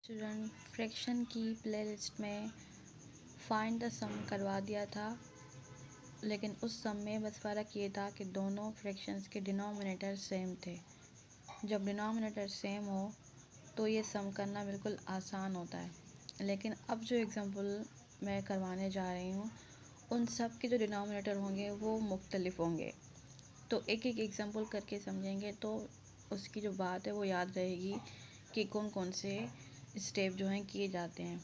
Student fraction की playlist में find the सम करवा दिया था, लेकिन उस सम में बस फ़र्क ये था कि दोनों फ्रैक्शंस के डिनोमिनेटर सेम थे। जब डिनोमिनेटर सेम हो तो ये सम करना बिल्कुल आसान होता है। लेकिन अब जो एग्ज़ाम्पल मैं करवाने जा रही हूँ उन सब के जो डिनोमिनेटर होंगे वो मुख्तलिफ होंगे। तो एक एक एग्ज़ाम्पल करके समझेंगे तो उसकी जो बात है वो याद रहेगी कि कौन कौन से स्टेप जो हैं किए जाते हैं।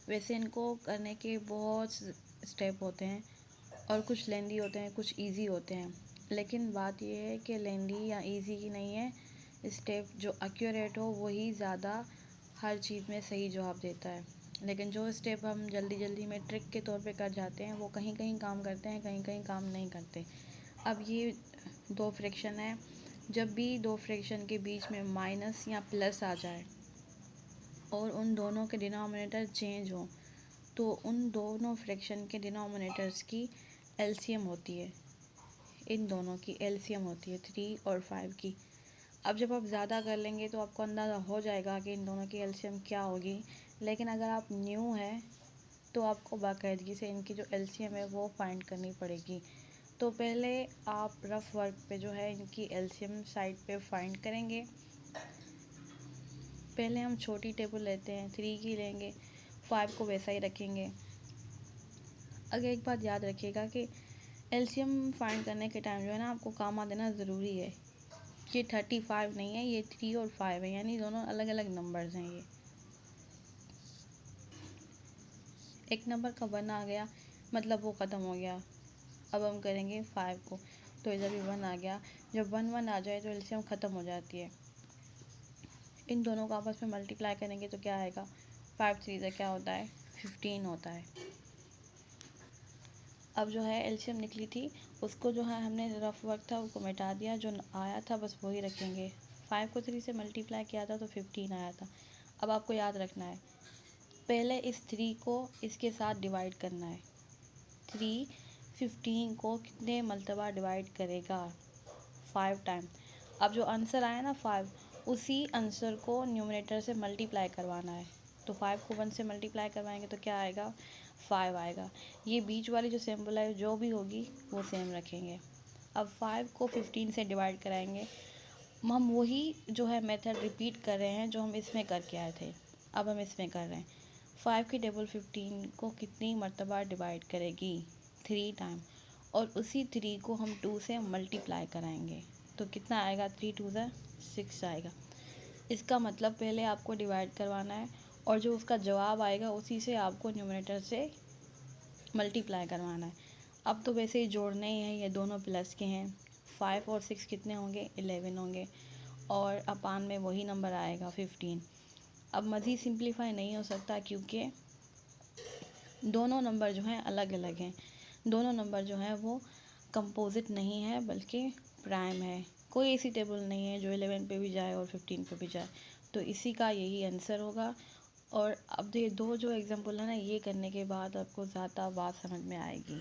वैसे इनको करने के बहुत स्टेप होते हैं और कुछ लेंदी होते हैं, कुछ इजी होते हैं। लेकिन बात यह है कि लेंदी या इजी की नहीं है, स्टेप जो एक्यूरेट हो वही ज़्यादा हर चीज़ में सही जवाब देता है। लेकिन जो स्टेप हम जल्दी जल्दी में ट्रिक के तौर पे कर जाते हैं वो कहीं कहीं काम करते हैं, कहीं कहीं काम नहीं करते। अब ये दो फ्रैक्शन है, जब भी दो फ्रैक्शन के बीच में माइनस या प्लस आ जाए और उन दोनों के डिनोमिनेटर चेंज हो तो उन दोनों फ्रैक्शन के डिनोमिनेटर्स की एलसीएम होती है। इन दोनों की एलसीएम होती है 3 और 5 की। अब जब आप ज़्यादा कर लेंगे तो आपको अंदाज़ा हो जाएगा कि इन दोनों की एलसीएम क्या होगी। लेकिन अगर आप न्यू है तो आपको बाकायदगी से इनकी जो एलसीएम है वो फाइंड करनी पड़ेगी। तो पहले आप रफ वर्क पे जो है इनकी एलसीएम साइड पे फाइंड करेंगे। पहले हम छोटी टेबल लेते हैं, 3 की लेंगे, 5 को वैसा ही रखेंगे। अगर एक बात याद रखिएगा कि एलसीएम फाइंड करने के टाइम जो है ना आपको कामा देना ज़रूरी है। ये 35 नहीं है, ये 3 और 5 है, यानी दोनों अलग अलग नंबर्स हैं। ये एक नंबर का 1 आ गया मतलब वो ख़त्म हो गया। अब हम करेंगे 5 को, तो जब ये 1 आ गया, जब 1 आ जाए तो एलसीएम ख़त्म हो जाती है। इन दोनों को आपस में मल्टीप्लाई करेंगे तो क्या आएगा, 5 3 से क्या होता है, 15 होता है। अब जो है एलसीएम निकली थी उसको जो है हमने रफ वर्क था उसको मिटा दिया, जो आया था बस वही रखेंगे। 5 को 3 से मल्टीप्लाई किया था तो 15 आया था। अब आपको याद रखना है, पहले इस 3 को इसके साथ डिवाइड करना है। 3 15 को कितने मरतबा डिवाइड करेगा, 5 टाइम। अब जो आंसर आया ना 5, उसी आंसर को न्यूमरेटर से मल्टीप्लाई करवाना है। तो 5 को 1 से मल्टीप्लाई करवाएंगे तो क्या आएगा, 5 आएगा। ये बीच वाली जो सिंबल है जो भी होगी वो सेम रखेंगे। अब 5 को 15 से डिवाइड कराएंगे। हम वही जो है मेथड रिपीट कर रहे हैं जो हम इसमें करके आए थे, अब हम इसमें कर रहे हैं। 5 की टेबल 15 को कितनी मरतबा डिवाइड करेगी, 3 टाइम। और उसी 3 को हम 2 से मल्टीप्लाई कराएंगे तो कितना आएगा, 3 2 ज़ा 6 आएगा। इसका मतलब पहले आपको डिवाइड करवाना है और जो उसका जवाब आएगा उसी से आपको न्यूमरेटर से मल्टीप्लाई करवाना है। अब तो वैसे ही जोड़ने ही हैं, ये दोनों प्लस के हैं। 5 और 6 कितने होंगे, 11 होंगे और अपान में वही नंबर आएगा 15। अब मज़ीद सिंप्लीफाई नहीं हो सकता क्योंकि दोनों नंबर जो हैं अलग अलग हैं। दोनों नंबर जो हैं वो कंपोजिट नहीं है बल्कि प्राइम है। कोई ऐसी टेबल नहीं है जो 11 पे भी जाए और 15 पे भी जाए। तो इसी का यही आंसर होगा। और अब ये दो जो एग्जांपल है ना, ये करने के बाद आपको ज़्यादा बात समझ में आएगी।